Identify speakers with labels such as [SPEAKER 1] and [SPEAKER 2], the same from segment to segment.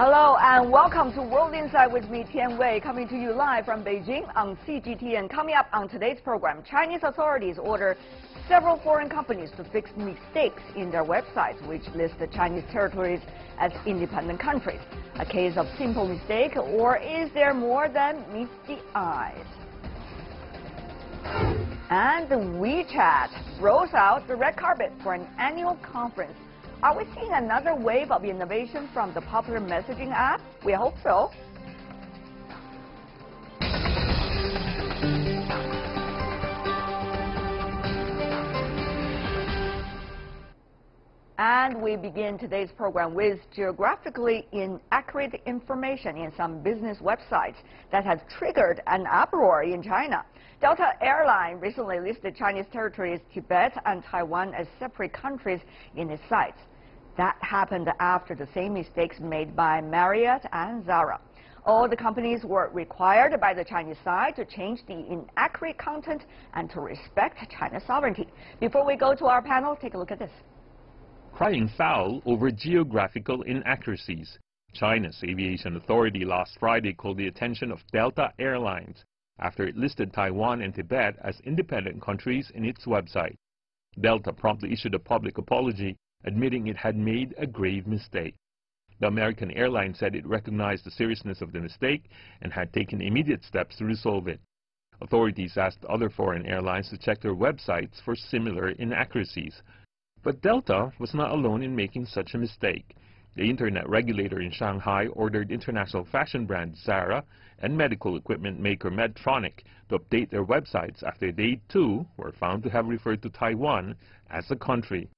[SPEAKER 1] Hello and welcome to World Insight with me, Tian Wei, coming to you live from Beijing on CGTN. Coming up on today's program, Chinese authorities order several foreign companies to fix mistakes in their websites, which list the Chinese territories as independent countries. A case of simple mistake, or is there more than meets the eyes? And WeChat rolls out the red carpet for an annual conference. Are we seeing another wave of innovation from the popular messaging app? We hope so. And we begin today's program with geographically inaccurate information in some business websites that has triggered an uproar in China. Delta Airline recently listed Chinese territories, Tibet and Taiwan as separate countries in its sites. That happened after the same mistakes made by Marriott and Zara. All the companies were required by the Chinese side to change the inaccurate content and to respect China's sovereignty. Before we go to our panel, take a look at this.
[SPEAKER 2] Crying foul over geographical inaccuracies. China's aviation authority last Friday called the attention of Delta Airlines after it listed Taiwan and Tibet as independent countries in its website. Delta promptly issued a public apology, admitting it had made a grave mistake. The American airline said it recognized the seriousness of the mistake and had taken immediate steps to resolve it. Authorities asked other foreign airlines to check their websites for similar inaccuracies. But Delta was not alone in making such a mistake. The internet regulator in Shanghai ordered international fashion brand Zara and medical equipment maker Medtronic to update their websites after they too were found to have referred to Taiwan as a country.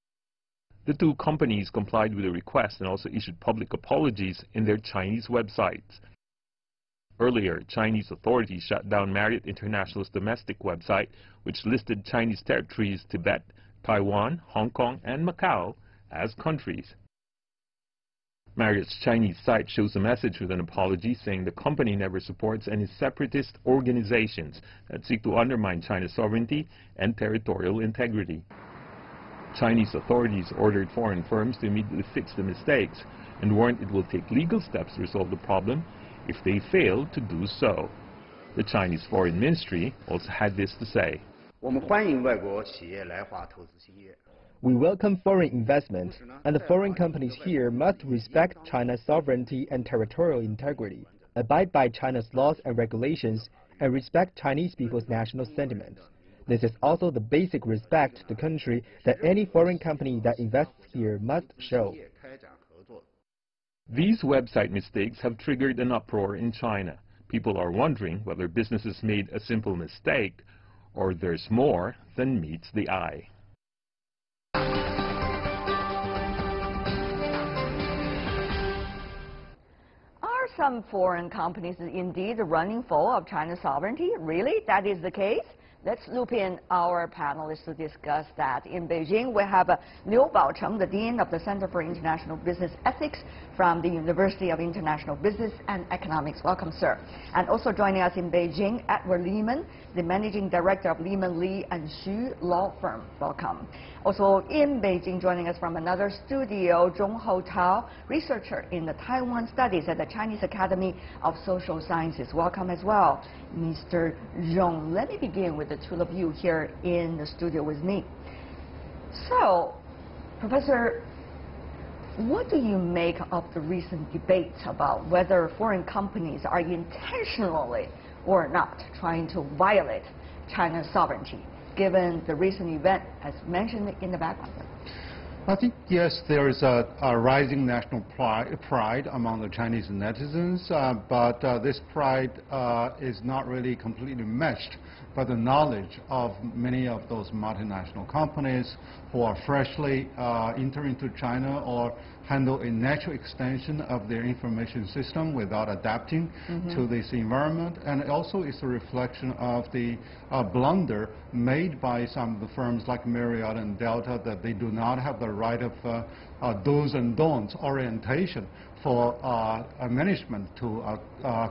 [SPEAKER 2] The two companies complied with the request and also issued public apologies in their Chinese websites. Earlier, Chinese authorities shut down Marriott International's domestic website, which listed Chinese territories Tibet, Taiwan, Hong Kong, and Macau as countries. Marriott's Chinese site shows a message with an apology saying the company never supports any separatist organizations that seek to undermine China's sovereignty and territorial integrity. Chinese authorities ordered foreign firms to immediately fix the mistakes and warned it will take legal steps to resolve the problem if they fail to do so. The Chinese Foreign Ministry also had this to say.
[SPEAKER 3] We welcome foreign investment, and the foreign companies here must respect China's sovereignty and territorial integrity, abide by China's laws and regulations, and respect Chinese people's national sentiments. This is also the basic respect to the country that any foreign company that invests here must show.
[SPEAKER 2] These website mistakes have triggered an uproar in China. People are wondering whether businesses made a simple mistake or there's more than meets the eye.
[SPEAKER 1] Are some foreign companies indeed running full of China's sovereignty? Really? That is the case? Let's loop in our panelists to discuss that. In Beijing, we have Liu Baocheng, the Dean of the Center for International Business Ethics from the University of International Business and Economics. Welcome, sir. And also joining us in Beijing, Edward Lehman, the Managing Director of Lehman Lee and Xu Law Firm. Welcome. Also in Beijing, joining us from another studio, Zhonghou Tao, researcher in the Taiwan Studies at the Chinese Academy of Social Sciences. Welcome as well. Mr. Zhong, let me begin with the two of you here in the studio with me. So, Professor, what do you make of the recent debates about whether foreign companies are intentionally or not trying to violate China's sovereignty, given the recent event as mentioned in the background?
[SPEAKER 4] I think, yes, there is a rising national pride among the Chinese netizens, but this pride is not really completely matched by the knowledge of many of those multinational companies who are freshly entering into China or handle a natural extension of their information system without adapting to this environment. And it also is a reflection of the blunder made by some of the firms like Marriott and Delta, that they do not have the right of do's and don'ts orientation for management to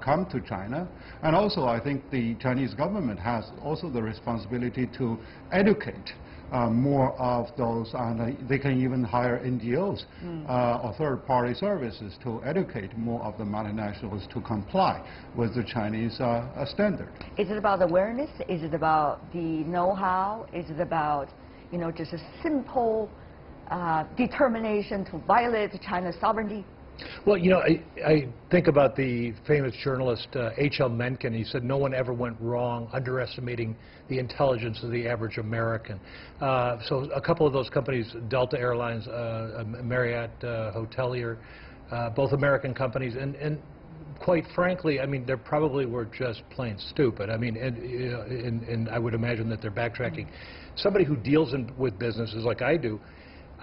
[SPEAKER 4] come to China. And also, I think the Chinese government has also the responsibility to educate more of those, and they can even hire NGOs or third-party services to educate more of the multinationals to comply with the Chinese standard.
[SPEAKER 1] Is it about awareness? Is it about the know-how? Is it about, just a simple determination to violate China's sovereignty?
[SPEAKER 5] Well, I think about the famous journalist H.L. Mencken. He said no one ever went wrong underestimating the intelligence of the average American. So a couple of those companies, Delta Airlines, Marriott Hotelier, both American companies, and quite frankly, I mean, they probably were just plain stupid. I mean, and I would imagine that they're backtracking. Somebody who deals with businesses like I do,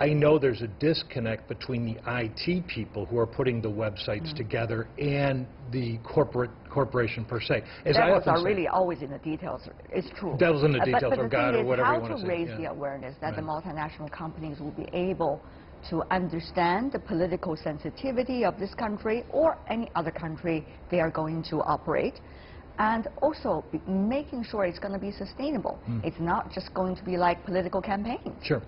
[SPEAKER 5] I know there's a disconnect between the IT people who are putting the websites together and the corporation per se.
[SPEAKER 1] Devils are really always in the details. It's true.
[SPEAKER 5] Devils in the details,
[SPEAKER 1] or
[SPEAKER 5] God, or whatever you want to say.
[SPEAKER 1] How to raise the awareness that the multinational companies will be able to understand the political sensitivity of this country or any other country they are going to operate, and also making sure it's going to be sustainable. It's not just going to be like political campaigns.
[SPEAKER 5] Sure.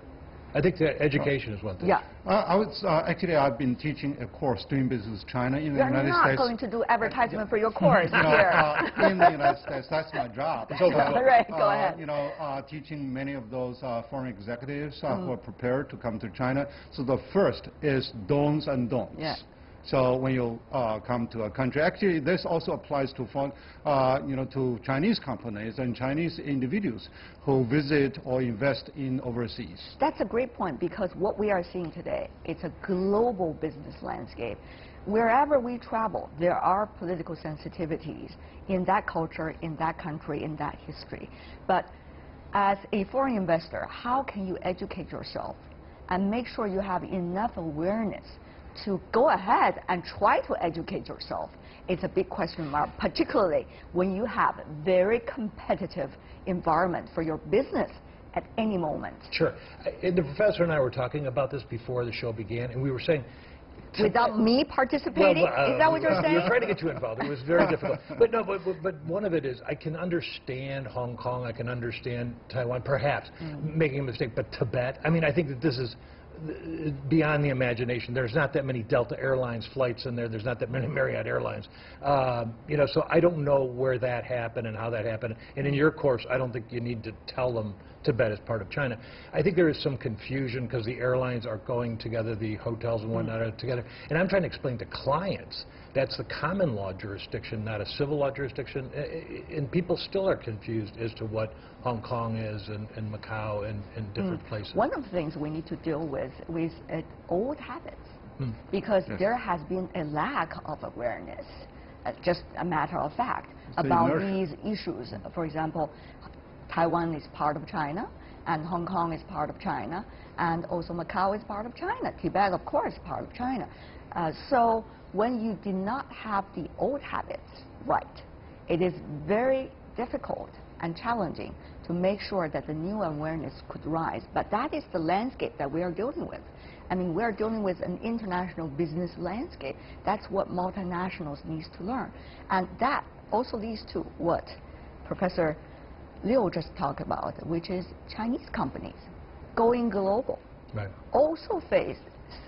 [SPEAKER 5] I think that education is one thing.
[SPEAKER 1] Yeah.
[SPEAKER 4] Actually, I've been teaching a course, Doing Business with China, in the United States.
[SPEAKER 1] You're not going to do advertisement for your course here.
[SPEAKER 4] In the United States, that's my job.
[SPEAKER 1] Right, go ahead.
[SPEAKER 4] Teaching many of those foreign executives who are prepared to come to China. So the first is don'ts and don'ts.
[SPEAKER 1] Yeah.
[SPEAKER 4] So when you come to a country, actually this also applies to to Chinese companies and Chinese individuals who visit or invest in overseas.
[SPEAKER 1] That's a great point, because what we are seeing today, it's a global business landscape. Wherever we travel, there are political sensitivities in that culture, in that country, in that history. But as a foreign investor, how can you educate yourself and make sure you have enough awareness to go ahead and try to educate yourself? It's a big question mark, particularly when you have a very competitive environment for your business at any moment.
[SPEAKER 5] Sure. The professor and I were talking about this before the show began, and we were saying,
[SPEAKER 1] without me participating? Is that what you're saying?
[SPEAKER 5] We were trying to get you involved. It was very difficult. But no, but one of it is, I can understand Hong Kong, I can understand Taiwan, perhaps making a mistake, but Tibet, I mean, I think that this is beyond the imagination. There's not that many Delta Airlines flights in there. There's not that many Marriott Airlines. So I don't know where that happened and how that happened. And in your course, I don't think you need to tell them Tibet is part of China. I think there is some confusion because the airlines are going together, the hotels and whatnot are together. And I'm trying to explain to clients that's the common law jurisdiction, not a civil law jurisdiction. And people still are confused as to what Hong Kong is and Macau and different places.
[SPEAKER 1] One of the things we need to deal with old habits, because there has been a lack of awareness, just a matter of fact, about these issues. For example, Taiwan is part of China, and Hong Kong is part of China, and also Macau is part of China. Tibet, of course, is part of China. So when you do not have the old habits right, it is very difficult and challenging to make sure that the new awareness could rise. But that is the landscape that we are dealing with. I mean, we are dealing with an international business landscape. That's what multinationals need to learn. And that also leads to what Professor Liu just talked about, which is Chinese companies going global.
[SPEAKER 5] Right.
[SPEAKER 4] Also face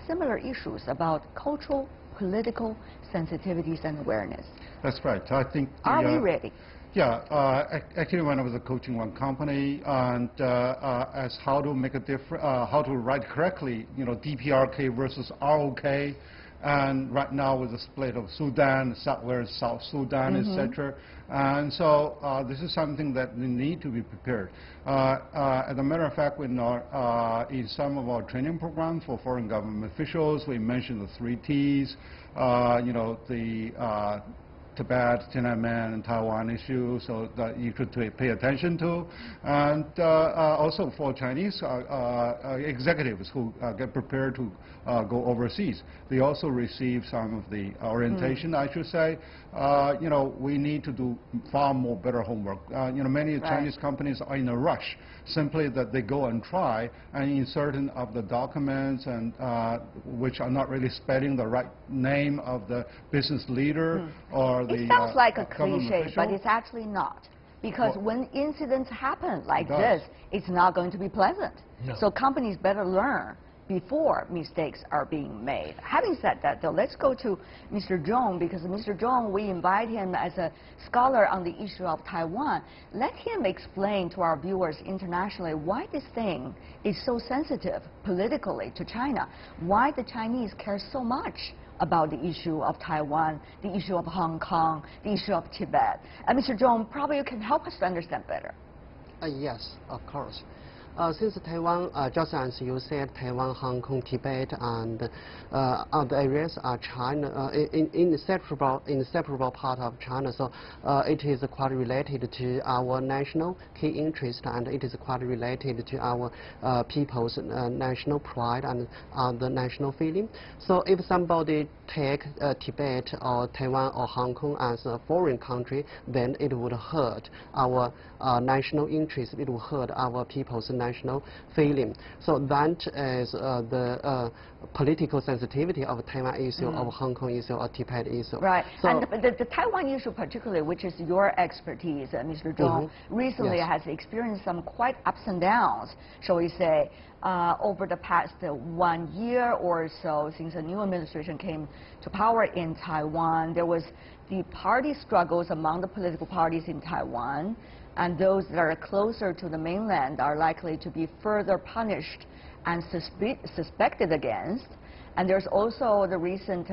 [SPEAKER 4] similar issues about cultural, political sensitivities and awareness.
[SPEAKER 6] That's right. I think.
[SPEAKER 4] Are we ready?
[SPEAKER 6] Yeah, actually, when I was coaching one company, and as how to make a difference, how to write correctly, DPRK versus ROK, and right now with the split of Sudan, South Sudan, etc. And so this is something that we need to be prepared. As a matter of fact, in some of our training programs for foreign government officials, we mentioned the 3 Ts, the Tibet, Tiananmen, and Taiwan issue, so that you should pay attention to. And also for Chinese executives who get prepared to go overseas, they also receive some of the orientation, I should say. We need to do far more better homework. Many Chinese companies are in a rush, simply that they go and try and in certain of the documents and which are not really spelling the right name of the business leader or the
[SPEAKER 1] It sounds like a cliche, but it's actually not. Because when incidents happen like this, it's not going to be pleasant.
[SPEAKER 5] No.
[SPEAKER 1] So companies better learn before mistakes are being made. Having said that, though, let's go to Mr. Zhong, because Mr. Zhong, we invite him as a scholar on the issue of Taiwan. Let him explain to our viewers internationally why this thing is so sensitive politically to China, why the Chinese care so much about the issue of Taiwan, the issue of Hong Kong, the issue of Tibet. Mr. Zhong, probably you can help us to understand better.
[SPEAKER 7] Yes, of course. Since Taiwan, just as you said, Taiwan, Hong Kong, Tibet, and other areas are China, inseparable part of China. So it is quite related to our national key interest, and it is quite related to our people's national pride and the national feeling. So if somebody take Tibet or Taiwan or Hong Kong as a foreign country, then it would hurt our national interest. It would hurt our people's national feeling. So that is the political sensitivity of Taiwan issue, of Hong Kong issue, or Tibet issue.
[SPEAKER 1] Right.
[SPEAKER 7] So
[SPEAKER 1] and the Taiwan issue particularly, which is your expertise, Mr. Zhong, recently has experienced some quite ups and downs, shall we say, over the past 1 year or so since a new administration came to power in Taiwan. There was the party struggles among the political parties in Taiwan, and those that are closer to the mainland are likely to be further punished and suspected against. And there's also the recent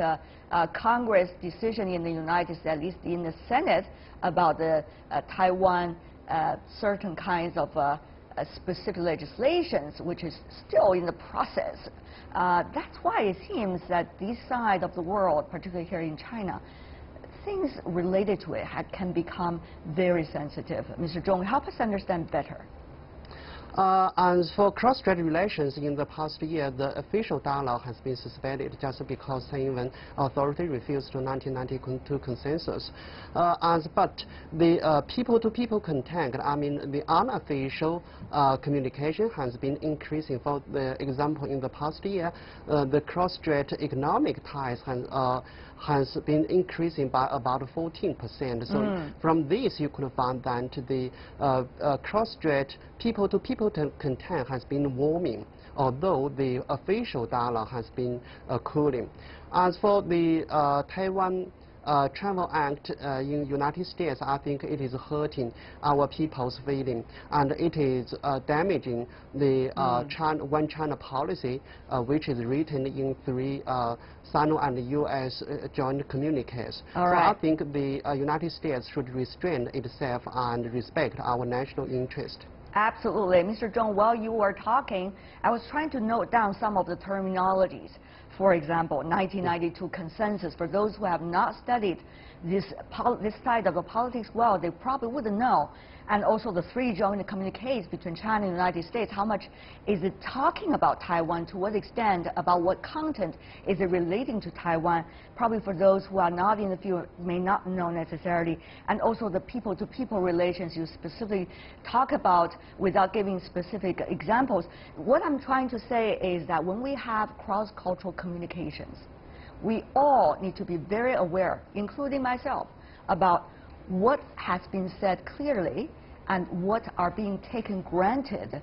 [SPEAKER 1] Congress decision in the United States, at least in the Senate, about the Taiwan certain kinds of specific legislations, which is still in the process. That's why it seems that this side of the world, particularly here in China, things related to it can become very sensitive. Mr. Zhong, help us understand better.
[SPEAKER 7] And for cross-strait relations in the past year, the official dialogue has been suspended just because Taiwan authority refused the 1992 consensus. But the people-to-people contact, I mean the unofficial communication has been increasing. For the example, in the past year, the cross-strait economic ties has been increasing by about 14%. So from this, you could find that the cross-strait people-to-people contact has been warming, although the official dialogue has been cooling. As for the Taiwan Travel Act in United States, I think it is hurting our people's feeling, and it is damaging the One China policy, which is written in 3 Sino and U.S. joint communiques. So I think the United States should restrain itself and respect our national interest.
[SPEAKER 1] Absolutely. Mr. Zhong, while you were talking, I was trying to note down some of the terminologies. For example, 1992 consensus. For those who have not studied this side of the politics well, they probably wouldn't know. And also the 3 joint communiques between China and the United States. How much is it talking about Taiwan? To what extent? About what content is it relating to Taiwan? Probably for those who are not in the field may not know necessarily. And also the people-to-people relations you specifically talk about without giving specific examples. What I'm trying to say is that when we have cross-cultural communications, we all need to be very aware, including myself, about what has been said clearly and what are being taken granted,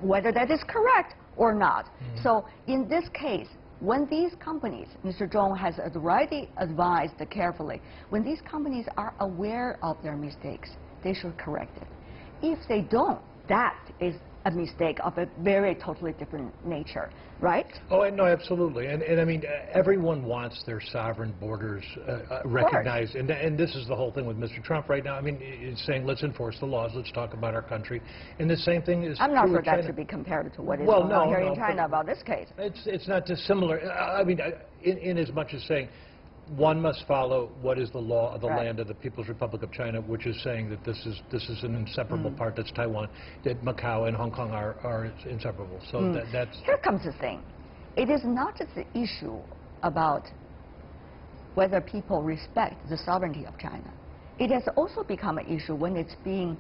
[SPEAKER 1] whether that is correct or not. So in this case, when these companies, Mr. Zhong has already advised carefully, when these companies are aware of their mistakes, they should correct it. If they don't, that is a mistake of a very totally different nature, right?
[SPEAKER 5] Oh, no, absolutely. And I mean, everyone wants their sovereign borders recognized. And this is the whole thing with Mr. Trump right now. I mean, he's saying, let's enforce the laws, let's talk about our country. And the same thing is
[SPEAKER 1] I'm not
[SPEAKER 5] true
[SPEAKER 1] sure
[SPEAKER 5] with
[SPEAKER 1] that
[SPEAKER 5] China.
[SPEAKER 1] should be compared to what is going on here in China about this case.
[SPEAKER 5] It's not dissimilar. I mean, in as much as saying, one must follow what is the law of the land of the People's Republic of China, which is saying that this is an inseparable part. That's Taiwan. That Macau and Hong Kong are inseparable. So that's.
[SPEAKER 1] Here comes the thing. It is not just the issue about whether people respect the sovereignty of China. It has also become an issue when it's being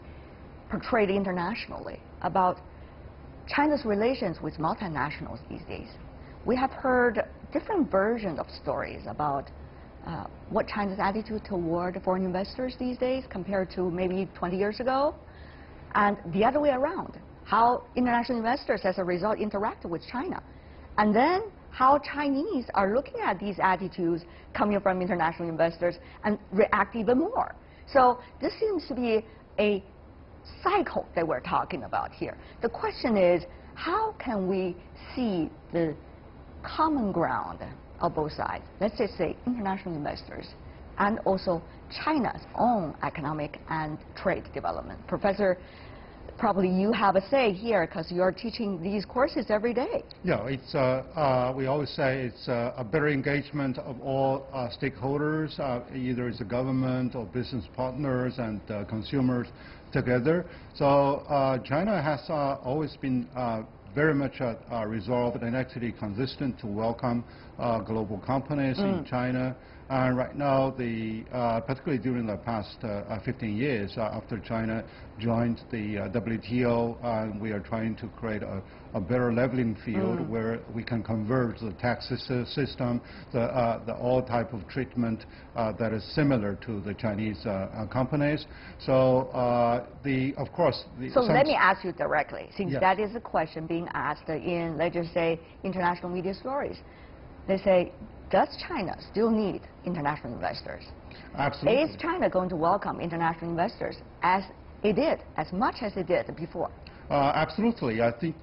[SPEAKER 1] portrayed internationally about China's relations with multinationals these days. We have heard different versions of stories about what China's attitude toward foreign investors these days compared to maybe 20 years ago, and the other way around, how international investors as a result interact with China, and then how Chinese are looking at these attitudes coming from international investors and react even more. So this seems to be a cycle that we're talking about here. The question is, how can we see the common ground of both sides? Let's just say international investors and also China's own economic and trade development. Professor, probably you have a say here because you're teaching these courses every day.
[SPEAKER 4] Yeah, it's, we always say it's a better engagement of all stakeholders, either it's the government or business partners and consumers together. So China has always been very much resolved and actually consistent to welcome global companies in China. And right now, particularly during the past 15 years after China joined the WTO, we are trying to create a better leveling field where we can converge the tax system, the all type of treatment that is similar to the Chinese companies. So of course.
[SPEAKER 1] So let me ask you directly, since that is a question being asked in, let's just say, international media stories. They say, does China still need international investors?
[SPEAKER 4] Absolutely.
[SPEAKER 1] Is China going to welcome international investors as much as it did before?
[SPEAKER 4] Absolutely. I think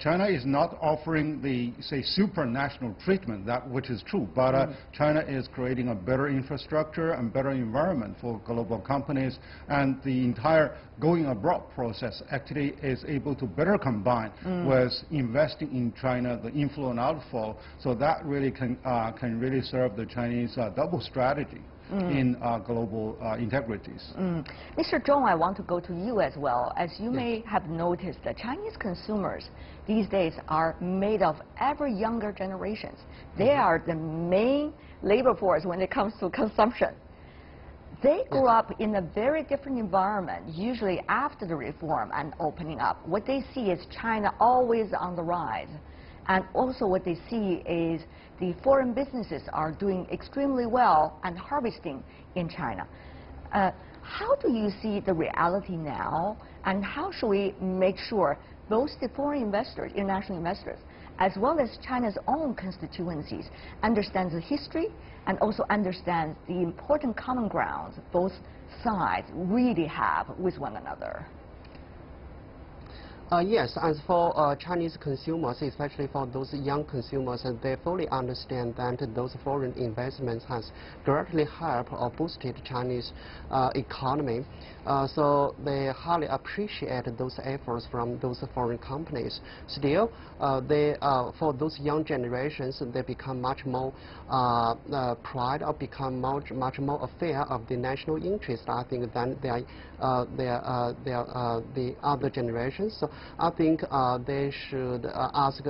[SPEAKER 4] China is not offering the, say, supranational treatment, which is true, but China is creating a better infrastructure and better environment for global companies, and the entire going abroad process actually is able to better combine with investing in China, the inflow and outflow, so that really can really serve the Chinese double strategy in global integrities.
[SPEAKER 1] Mr. Zhong, I want to go to you as well. As you may have noticed, the Chinese consumers these days are made of ever younger generations. They are the main labor force when it comes to consumption. They grew up in a very different environment, usually after the reform and opening up. What they see is China always on the rise. And also what they see is the foreign businesses are doing extremely well and harvesting in China. How do you see the reality now, and how should we make sure both the foreign investors, international investors, as well as China's own constituencies, understand the history and also understand the important common grounds both sides really have with one another?
[SPEAKER 7] Yes, as for Chinese consumers, especially for those young consumers, they fully understand that those foreign investments has directly helped or boosted Chinese economy. So they highly appreciate those efforts from those foreign companies. Still, for those young generations, they become much more pride or become much more aware of the national interest, I think, than the other generations. So I think they should ask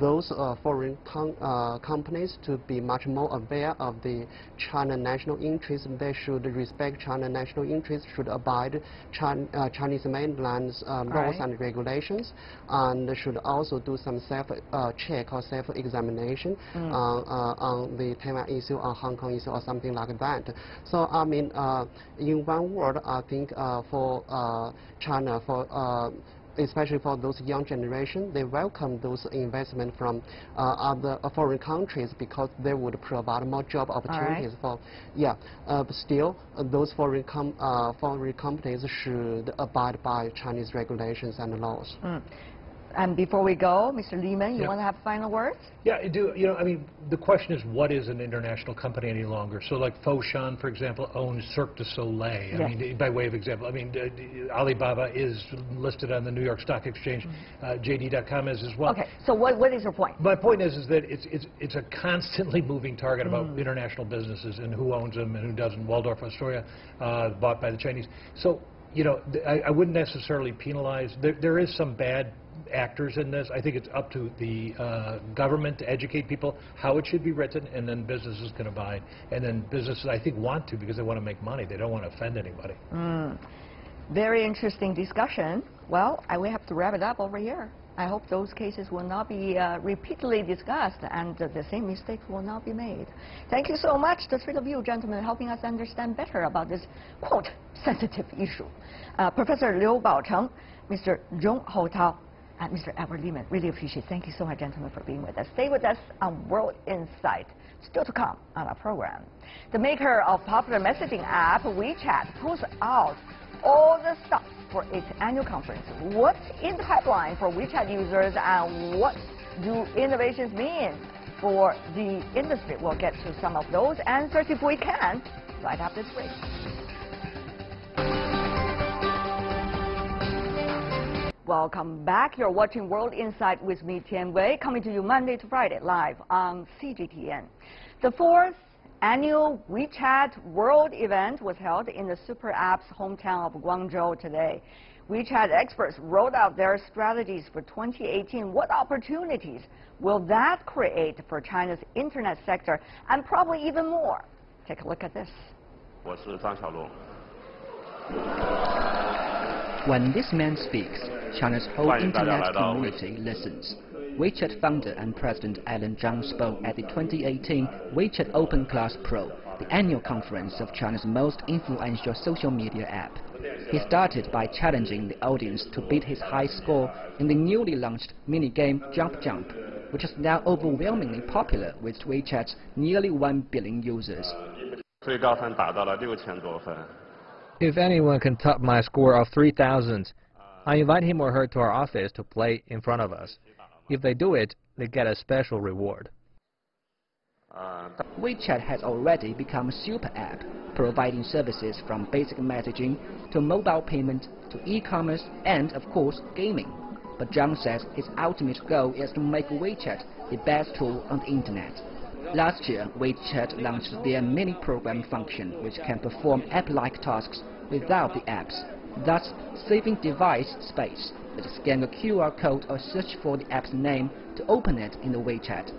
[SPEAKER 7] those foreign companies to be much more aware of the China national interest. They should respect China national interest, should abide Chinese mainland's laws and regulations, and should also do some self-check or self-examination on the Taiwan issue or Hong Kong issue or something like that. So I mean, in one word, I think for China, especially for those young generation, they welcome those investment from other foreign countries because they would provide more job opportunities for. But still, those foreign companies should abide by Chinese regulations and laws.
[SPEAKER 1] And before we go, Mr. Lehman, you want to have final words?
[SPEAKER 5] Yeah, I do. You know, I mean, the question is, what is an international company any longer? So, like Foshan, for example, owns Cirque du Soleil. I mean, by way of example, I mean, Alibaba is listed on the New York Stock Exchange. JD.com is as well.
[SPEAKER 1] Okay. So, what is your point?
[SPEAKER 5] My point is that it's a constantly moving target about international businesses and who owns them and who doesn't. Waldorf Astoria, bought by the Chinese. So, you know, I wouldn't necessarily penalize. There is some bad actors in this. I think it's up to the government to educate people how it should be written, and then businesses can abide. And then businesses, I think, want to because they want to make money. They don't want to offend anybody.
[SPEAKER 1] Very interesting discussion. Well, we have to wrap it up over here. I hope those cases will not be repeatedly discussed and the same mistakes will not be made. Thank you so much, the three of you gentlemen, helping us understand better about this, quote, sensitive issue. Professor Liu Baocheng, Mr. Zhong Houtao, and Mr. Edward Lehman. Really appreciate it. Thank you so much, gentlemen, for being with us. Stay with us on World Insight. Still to come on our program. The maker of popular messaging app, WeChat, pulls out all the stuff for its annual conference. What's in the pipeline for WeChat users and what do innovations mean for the industry? We'll get to some of those answers if we can right after this break. Welcome back. You're watching World Insight with me, Tian Wei, coming to you Monday to Friday live on CGTN. The fourth annual WeChat World event was held in the super app's hometown of Guangzhou today. WeChat experts rolled out their strategies for 2018. What opportunities will that create for China's internet sector and probably even more? Take a look at this.
[SPEAKER 8] When this man speaks, China's whole internet community listens. WeChat founder and president Alan Zhang spoke at the 2018 WeChat Open Class Pro, the annual conference of China's most influential social media app. He started by challenging the audience to beat his high score in the newly launched mini-game Jump Jump, which is now overwhelmingly popular with WeChat's nearly 1 billion users.
[SPEAKER 9] If anyone can top my score of 3,000, I invite him or her to our office to play in front of us. If they do it, they get a special reward.
[SPEAKER 8] WeChat has already become a super app, providing services from basic messaging to mobile payment to e-commerce and, of course, gaming. But Zhang says his ultimate goal is to make WeChat the best tool on the internet. Last year, WeChat launched their mini program function, which can perform app-like tasks without the apps, thus saving device space. Just scan a QR code or search for the app's name to open it in the WeChat.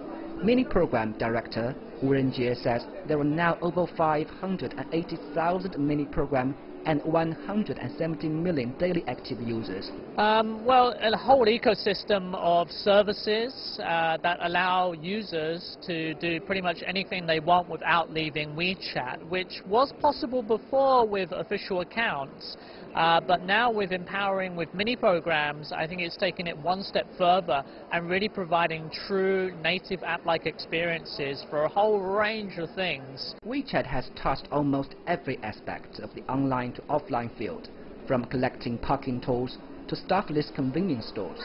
[SPEAKER 8] Mini program director Wu Renjie says there are now over 580,000 mini program and 170 million daily active users.
[SPEAKER 10] Well, a whole ecosystem of services that allow users to do pretty much anything they want without leaving WeChat, which was possible before with official accounts. But now with empowering with mini programs, I think it's taken it one step further and really providing true native app-like experiences for a whole range of things.
[SPEAKER 8] WeChat has touched almost every aspect of the online to offline field, from collecting parking tolls to staffless convenience stores.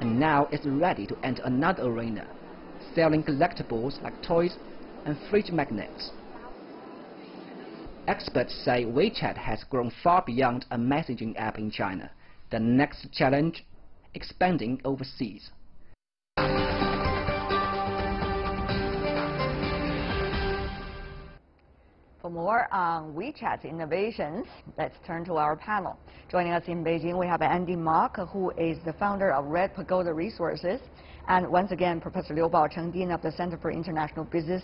[SPEAKER 8] And now it's ready to enter another arena, selling collectibles like toys and fridge magnets. Experts say WeChat has grown far beyond a messaging app in China. The next challenge, expanding overseas.
[SPEAKER 1] For more on WeChat's innovations, let's turn to our panel. Joining us in Beijing, we have Andy Mock, who is the founder of Red Pagoda Resources, and once again, Professor Liu Baocheng, Dean of the Center for International Business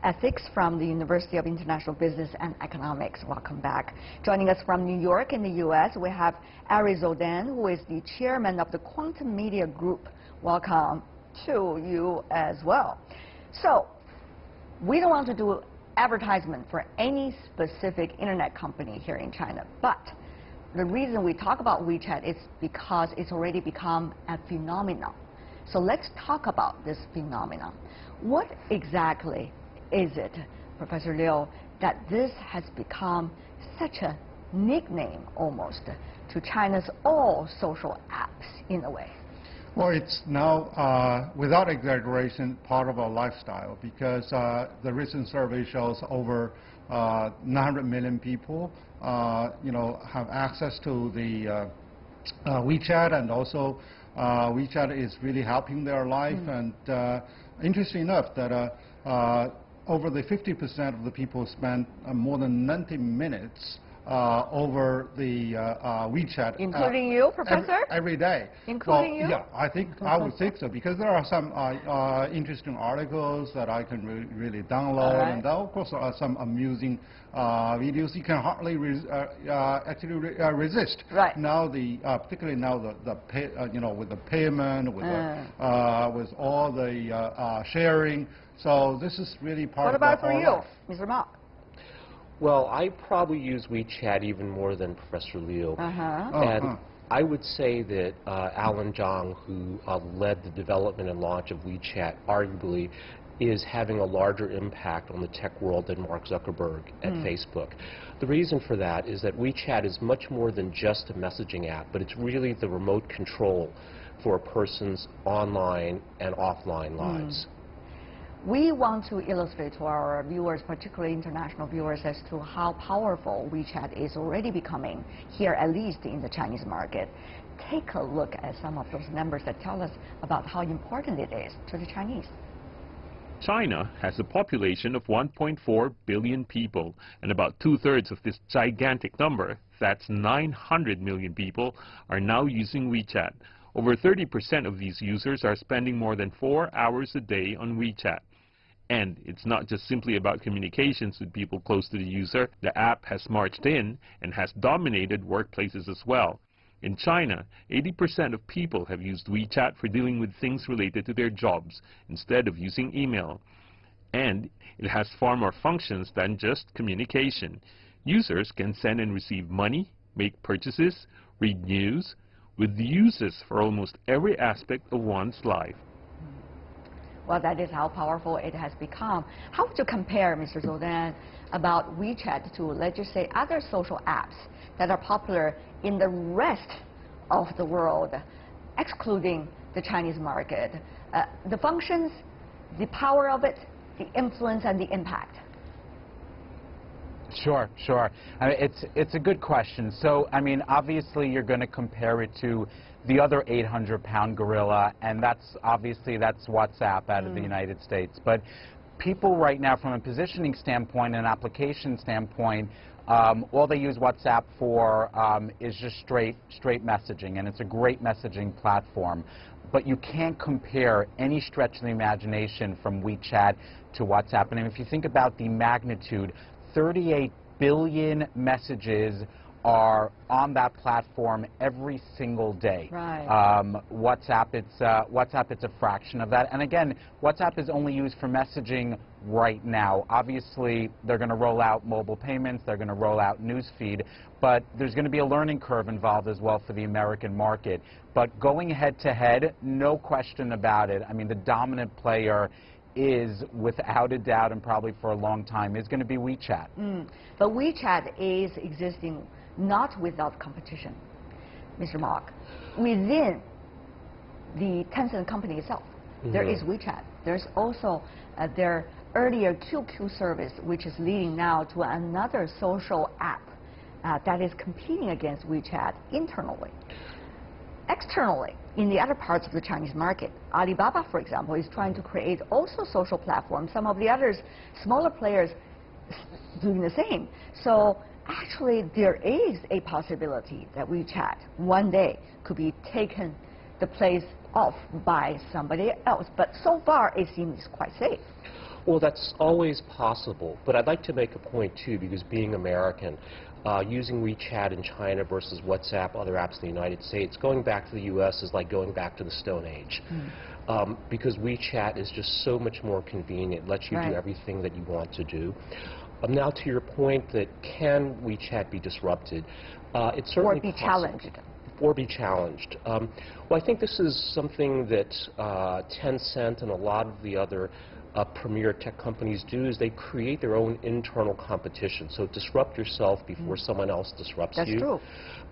[SPEAKER 1] Ethics from the University of International Business and Economics. Welcome back. Joining us from New York in the U.S., we have Ari Zodan, who is the chairman of the Quantum Media Group. Welcome to you as well. So, we don't want to do advertisement for any specific internet company here in China, but the reason we talk about WeChat is because it's already become a phenomenon. So let's talk about this phenomenon. What exactly is it, Professor Liu, that this has become such a nickname almost to China's all social apps in a way?
[SPEAKER 4] Well, it's now, without exaggeration, part of our lifestyle because the recent survey shows over 900 million people, have access to the WeChat, and also WeChat is really helping their life. And interesting enough, that over the 50% of the people spend more than 90 minutes
[SPEAKER 6] over the WeChat.
[SPEAKER 1] Including you, Professor?
[SPEAKER 6] Every day.
[SPEAKER 1] Including you?
[SPEAKER 6] Yeah, I would think so, because there are some interesting articles that I can really download,
[SPEAKER 1] right.
[SPEAKER 6] and there, of course, are some amusing videos you can hardly actually resist.
[SPEAKER 1] Right.
[SPEAKER 6] Now, particularly now, with the payment, with all the sharing. So this is really part of our life.
[SPEAKER 1] What about for you, Mr. Mark?
[SPEAKER 11] Well, I probably use WeChat even more than Professor Liu. And I would say that Alan Zhang, who led the development and launch of WeChat, arguably is having a larger impact on the tech world than Mark Zuckerberg at Facebook. The reason for that is that WeChat is much more than just a messaging app, but it's really the remote control for a person's online and offline lives.
[SPEAKER 1] We want to illustrate to our viewers, particularly international viewers, as to how powerful WeChat is already becoming here, at least in the Chinese market. Take a look at some of those numbers that tell us about how important it is to the Chinese.
[SPEAKER 2] China has a population of 1.4 billion people, and about two-thirds of this gigantic number, that's 900 million people, are now using WeChat. Over 30% of these users are spending more than 4 hours a day on WeChat. And it's not just simply about communications with people close to the user. The app has marched in and has dominated workplaces as well. In China, 80% of people have used WeChat for dealing with things related to their jobs instead of using email. And it has far more functions than just communication. Users can send and receive money, make purchases, read news, with uses for almost every aspect of one's life.
[SPEAKER 1] Well, that is how powerful it has become. How would you compare, Mr. Zhou Dan, about WeChat to, let's just say, other social apps that are popular in the rest of the world, excluding the Chinese market? The functions, the power of it, the influence and the impact.
[SPEAKER 12] Sure. I mean, it's a good question. So, I mean, obviously you're going to compare it to the other 800-pound gorilla, and that's WhatsApp out of the United States. But people right now, from a positioning standpoint and application standpoint, all they use WhatsApp for is just straight messaging, and it's a great messaging platform. But you can't compare any stretch of the imagination from WeChat to WhatsApp. And if you think about the magnitude, 38 billion messages are on that platform every single day.
[SPEAKER 1] Right.
[SPEAKER 12] WhatsApp, it's a fraction of that. And again, WhatsApp is only used for messaging right now. Obviously, they're going to roll out mobile payments, they're going to roll out newsfeed, but there's going to be a learning curve involved as well for the American market. But going head to head, no question about it. I mean, the dominant player is, without a doubt, and probably for a long time, is going to be WeChat.
[SPEAKER 1] But WeChat is existing not without competition, Mr. Mark. Within the Tencent company itself, there is WeChat. There's also their earlier QQ service, which is leading now to another social app that is competing against WeChat internally. Externally, in the other parts of the Chinese market, Alibaba, for example, is trying to create also social platforms. Some of the others, smaller players, doing the same. So actually, there is a possibility that WeChat one day could be taken the place of by somebody else. But so far, it seems quite safe.
[SPEAKER 11] Well, that's always possible. But I'd like to make a point, too, because being American, using WeChat in China versus WhatsApp, other apps in the United States, going back to the U.S. is like going back to the Stone Age. Because WeChat is just so much more convenient, lets you do everything that you want to do. Now, to your point that can WeChat be disrupted, it's certainly possible. Or be challenged. Well, I think this is something that Tencent and a lot of the other premier tech companies do, is they create their own internal competition. So disrupt yourself before someone else disrupts you.
[SPEAKER 1] That's true.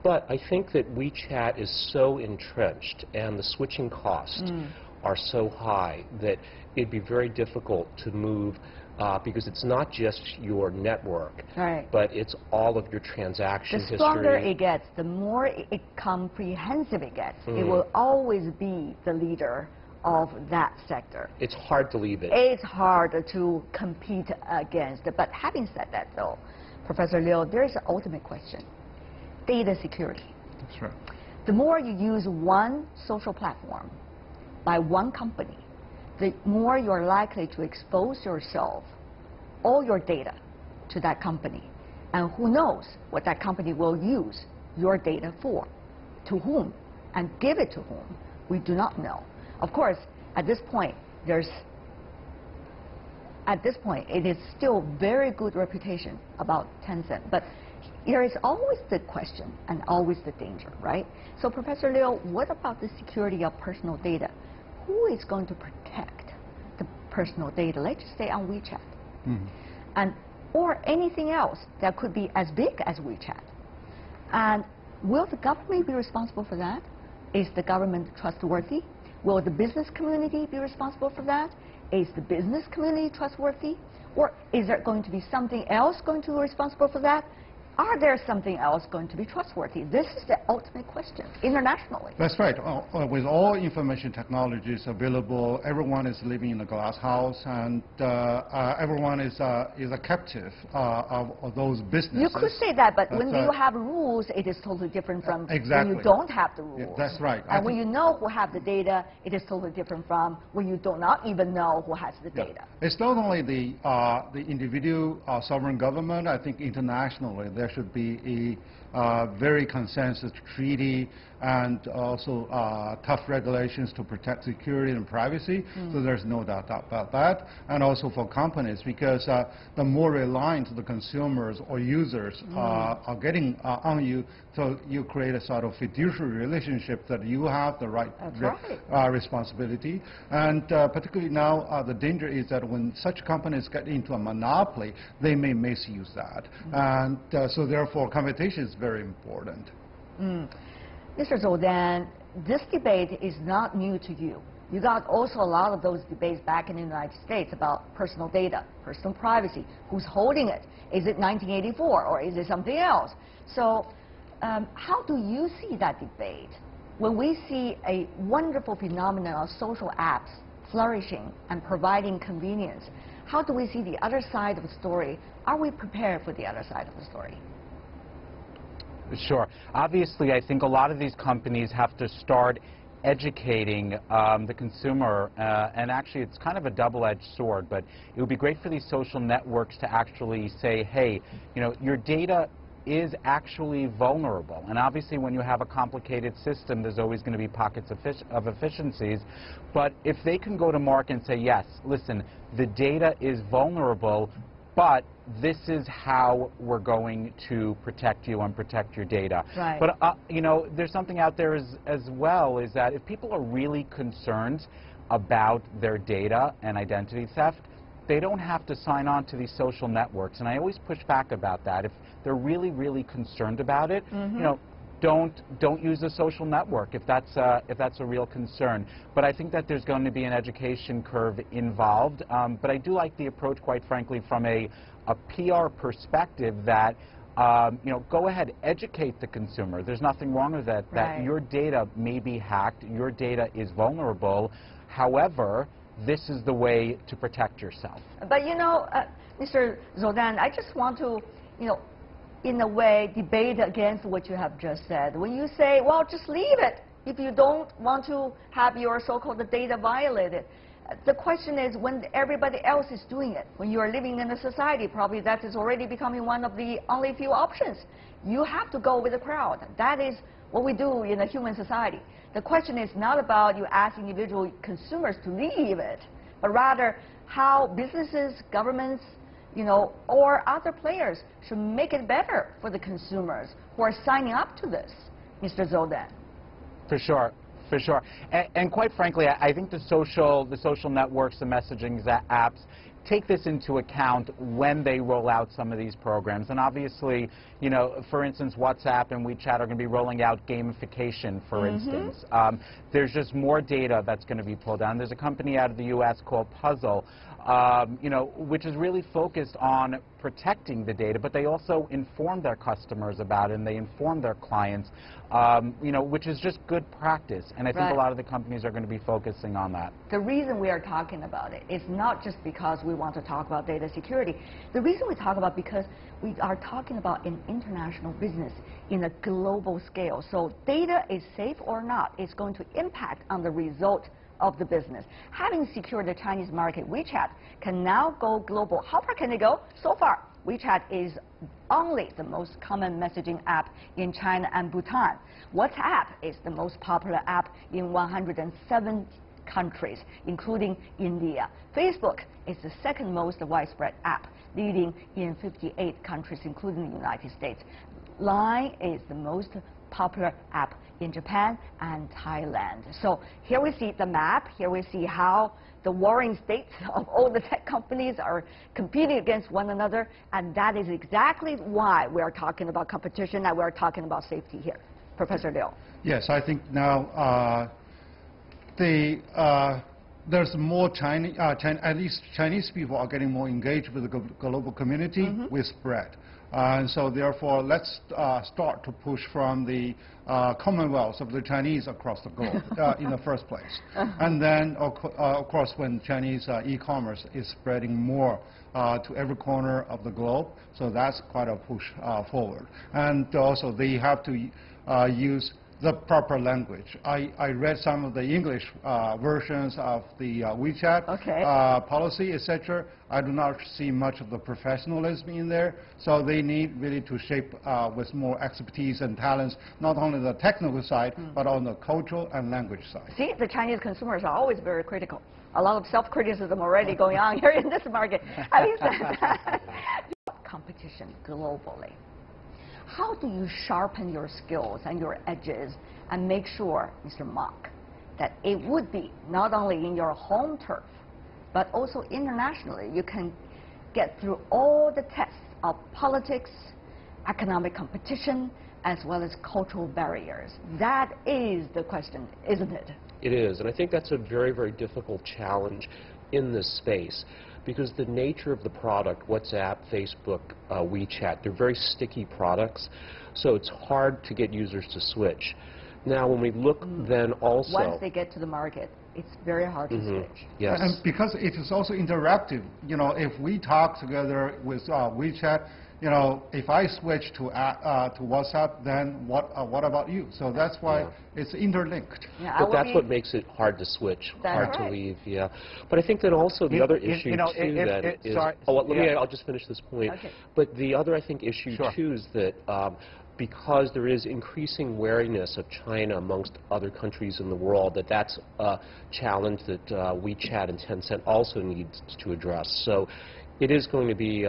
[SPEAKER 11] But I think that WeChat is so entrenched and the switching costs are so high that it'd be very difficult to move because it's not just your network, but it's all of your transaction history.
[SPEAKER 1] The stronger it gets, the more comprehensive it gets. It will always be the leader of that sector.
[SPEAKER 11] It's hard to leave it.
[SPEAKER 1] It's hard to compete against. But having said that, though, Professor Liu, there's an ultimate question. Data security.
[SPEAKER 6] That's right.
[SPEAKER 1] The more you use one social platform by one company, the more you're likely to expose yourself, all your data, to that company. And who knows what that company will use your data for, to whom, and give it to whom. We do not know. Of course, at this point, it is still very good reputation about Tencent. But there is always the question and always the danger, right? So Professor Liu, what about the security of personal data? Who is going to protect the personal data, let's just say on WeChat? And or anything else that could be as big as WeChat. And will the government be responsible for that? Is the government trustworthy? Will the business community be responsible for that? Is the business community trustworthy? Or is there going to be something else going to be responsible for that? Are there something else going to be trustworthy? This is the ultimate question internationally.
[SPEAKER 6] That's right. With all information technologies available, everyone is living in a glass house, and everyone is a captive of those businesses.
[SPEAKER 1] You could say that, but when you have rules, it is totally different from when you don't have the rules.
[SPEAKER 6] Yeah, that's right.
[SPEAKER 1] And when you know who have the data, it is totally different from when you do not even know who has the data.
[SPEAKER 6] It's not only the individual sovereign government. I think internationally there should be a very consensus treaty and also tough regulations to protect security and privacy. So there's no doubt about that. And also for companies, because the more reliant the consumers or users are getting on you, so you create a sort of fiduciary relationship that you have the right responsibility. And particularly now, the danger is that when such companies get into a monopoly, they may misuse that. And so therefore, competition is very important.
[SPEAKER 1] Mr. Zhou Dan, this debate is not new to you. You got also a lot of those debates back in the United States about personal data, personal privacy, who's holding it. Is it 1984 or is it something else? So how do you see that debate when we see a wonderful phenomenon of social apps flourishing and providing convenience? How do we see the other side of the story? Are we prepared for the other side of the story?
[SPEAKER 12] Sure. Obviously, I think a lot of these companies have to start educating the consumer, and actually it's kind of a double-edged sword, but it would be great for these social networks to actually say, hey, you know, your data is actually vulnerable. And obviously when you have a complicated system, there's always going to be pockets of efficiencies. But if they can go to market and say, yes, listen, the data is vulnerable, but this is how we're going to protect you and protect your data.
[SPEAKER 1] Right.
[SPEAKER 12] But, you know, there's something out there as well, is that if people are really concerned about their data and identity theft, they don't have to sign on to these social networks. And I always push back about that. If they're really, really concerned about it, you know, don't use a social network if that's a real concern. But I think that there's going to be an education curve involved. But I do like the approach, quite frankly, from a PR perspective that you know, go ahead, educate the consumer. There's nothing wrong with that. That your data may be hacked, your data is vulnerable. However, this is the way to protect yourself.
[SPEAKER 1] But you know, Mr. Zhou Dan, I just want to, you know, in a way, debate against what you have just said. When you say, well, just leave it if you don't want to have your so-called data violated. The question is, when everybody else is doing it, when you are living in a society, probably that is already becoming one of the only few options. You have to go with the crowd. That is what we do in a human society. The question is not about you ask individual consumers to leave it, but rather how businesses, governments, you know, or other players should make it better for the consumers who are signing up to this, Mr. Zhou Dan.
[SPEAKER 12] For sure. For sure. And quite frankly, I think the social networks, the messaging apps, take this into account when they roll out some of these programs. And obviously, you know, for instance, WhatsApp and WeChat are going to be rolling out gamification, for instance. There's just more data that's going to be pulled down. There's a company out of the U.S. called Puzzle, you know, which is really focused on protecting the data, but they also inform their customers about it, and they inform their clients, you know, which is just good practice. And I think a lot of the companies are going to be focusing on that.
[SPEAKER 1] The reason we are talking about it is not just because we we want to talk about data security. The reason we talk about because we are talking about an international business in a global scale. So data is safe or not is going to impact on the result of the business. Having secured the Chinese market, WeChat can now go global. How far can it go? So far, WeChat is only the most common messaging app in China and Bhutan. WhatsApp is the most popular app in 107 countries, including India. Facebook is the second most widespread app, leading in 58 countries, including the United States. Line is the most popular app in Japan and Thailand. So here we see the map. Here we see how the warring states of all the tech companies are competing against one another, and that is exactly why we are talking about competition and we are talking about safety here. Professor Liu.
[SPEAKER 6] Yes, I think now there's more at least Chinese people are getting more engaged with the global community with spread. And so therefore, let's start to push from the commonwealth of the Chinese across the globe in the first place. And then, of course, when Chinese e-commerce is spreading more to every corner of the globe, so that's quite a push forward. And also, they have to use the proper language. I read some of the English versions of the WeChat policy, etc. I do not see much of the professionalism in there, so they need really to shape with more expertise and talents, not only the technical side, but on the cultural and language side.
[SPEAKER 1] See, the Chinese consumers are always very critical. A lot of self-criticism already going on here in this market. Having said that, competition globally. How do you sharpen your skills and your edges and make sure, Mr. Mark, that it would be not only in your home turf, but also internationally, you can get through all the tests of politics, economic competition, as well as cultural barriers? That is the question, isn't it?
[SPEAKER 11] It is, and I think that's a very, very difficult challenge in this space, because the nature of the product, WhatsApp, Facebook, WeChat, they're very sticky products, so it's hard to get users to switch. Now, when we look then also...
[SPEAKER 1] Once they get to the market, it's very hard to switch.
[SPEAKER 11] Yes.
[SPEAKER 6] And because it is also interactive, you know, if we talk together with WeChat, you know, if I switch to WhatsApp, then what about you? So that's why it's interlinked.
[SPEAKER 1] Yeah,
[SPEAKER 11] but that's what makes it hard to switch, hard to leave. Yeah. But I think that also the other issue too is. I'll just finish this point.
[SPEAKER 1] Okay.
[SPEAKER 11] But the other, I think, issue too is that because there is increasing wariness of China amongst other countries in the world, that's a challenge that WeChat and Tencent also needs to address. So it is going to be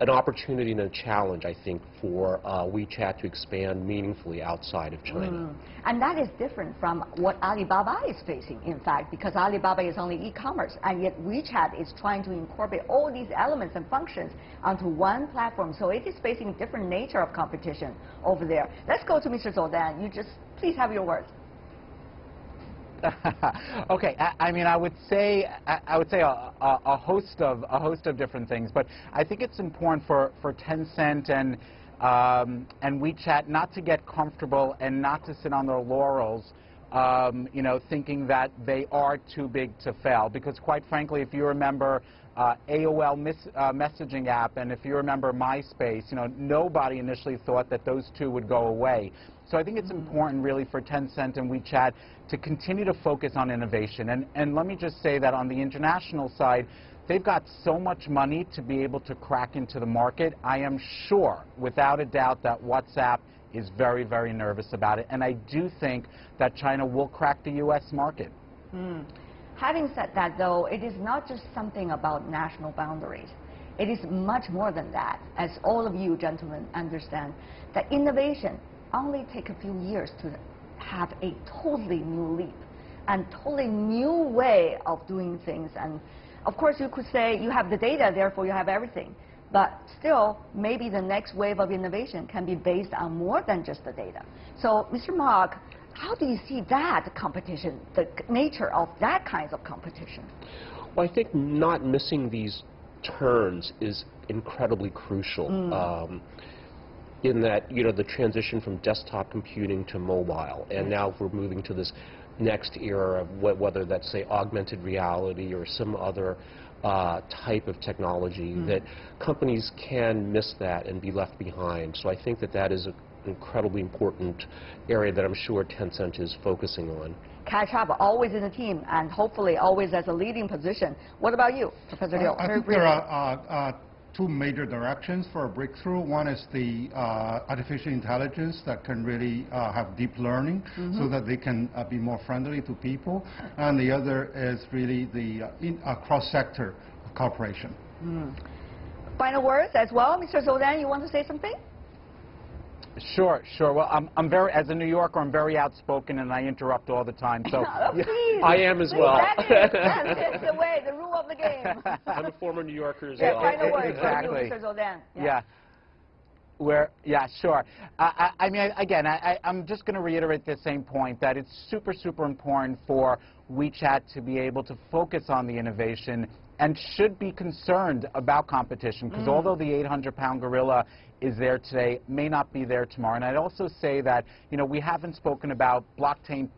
[SPEAKER 11] an opportunity and a challenge, I think, for WeChat to expand meaningfully outside of China.
[SPEAKER 1] And that is different from what Alibaba is facing, in fact, because Alibaba is only e-commerce, and yet WeChat is trying to incorporate all these elements and functions onto one platform. So it is facing a different nature of competition over there. Let's go to Mr. Zhou Dan. You just please have your words.
[SPEAKER 12] Okay, I mean, I would say a host of different things, but I think it's important for Tencent and WeChat not to get comfortable and not to sit on their laurels, you know, thinking that they are too big to fail. Because quite frankly, if you remember AOL messaging app, and if you remember MySpace, you know, nobody initially thought that those two would go away. So I think it's important really for Tencent and WeChat to continue to focus on innovation. And let me just say that on the international side, they've got so much money to be able to crack into the market. I am sure, without a doubt, that WhatsApp is very, very nervous about it. And I do think that China will crack the U.S. market.
[SPEAKER 1] Having said that, though, it is not just something about national boundaries. It is much more than that, as all of you gentlemen understand, that innovation only takes a few years to have a totally new leap and totally new way of doing things. And of course, you could say you have the data, therefore you have everything. But still, maybe the next wave of innovation can be based on more than just the data. So, Mr. Mark, how do you see that competition, the nature of that kind of competition?
[SPEAKER 11] Well, I think not missing these turns is incredibly crucial. In that, you know, the transition from desktop computing to mobile, and now we're moving to this next era of whether that's, say, augmented reality or some other type of technology, that companies can miss that and be left behind. So I think that that is an incredibly important area that I'm sure Tencent is focusing on.
[SPEAKER 1] Catch up always in the team and hopefully always as a leading position. What about you, Professor Liu?
[SPEAKER 6] I think there are two major directions for a breakthrough. One is the artificial intelligence that can really have deep learning so that they can be more friendly to people. And the other is really the cross-sector cooperation.
[SPEAKER 1] Final words as well. Mr. Zoldan, you want to say something?
[SPEAKER 12] Sure. Well, I'm very, as a New Yorker, I'm very outspoken and I interrupt all the time. So
[SPEAKER 1] please,
[SPEAKER 11] I am as well.
[SPEAKER 1] That's the way, the rule of the game.
[SPEAKER 11] I'm a former New Yorker as well.
[SPEAKER 1] Final words
[SPEAKER 12] exactly.
[SPEAKER 1] from you, Mr. Zoldan.
[SPEAKER 12] Sure. I mean, again, I'm just going to reiterate the same point, that it's super important for WeChat to be able to focus on the innovation and should be concerned about competition, because although the 800-pound gorilla is there today, may not be there tomorrow. And I'd also say that, you know, we haven't spoken about blockchain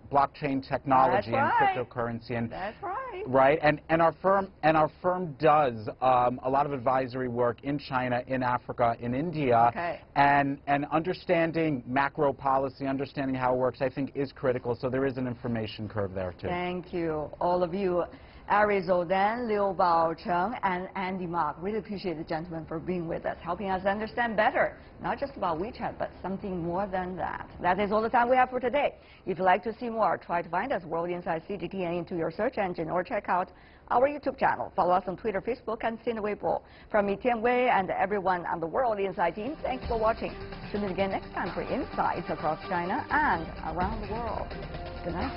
[SPEAKER 12] technology and cryptocurrency, and
[SPEAKER 1] that's right.
[SPEAKER 12] Right, and our firm does a lot of advisory work in China, in Africa, in India, and understanding macro policy, understanding how it works, I think is critical. So there is an information curve there too.
[SPEAKER 1] Thank you, all of you. Ari Zoldan, Liu Baocheng, and Andy Mark. Really appreciate the gentlemen for being with us, helping us understand better, not just about WeChat, but something more than that. That is all the time we have for today. If you'd like to see more, try to find us, World Insight CGTN, into your search engine, or check out our YouTube channel. Follow us on Twitter, Facebook, and Sina Weibo. From me, Tian Wei, and everyone on the World Insight team, thanks for watching. Tune in again next time for insights across China and around the world. Good night.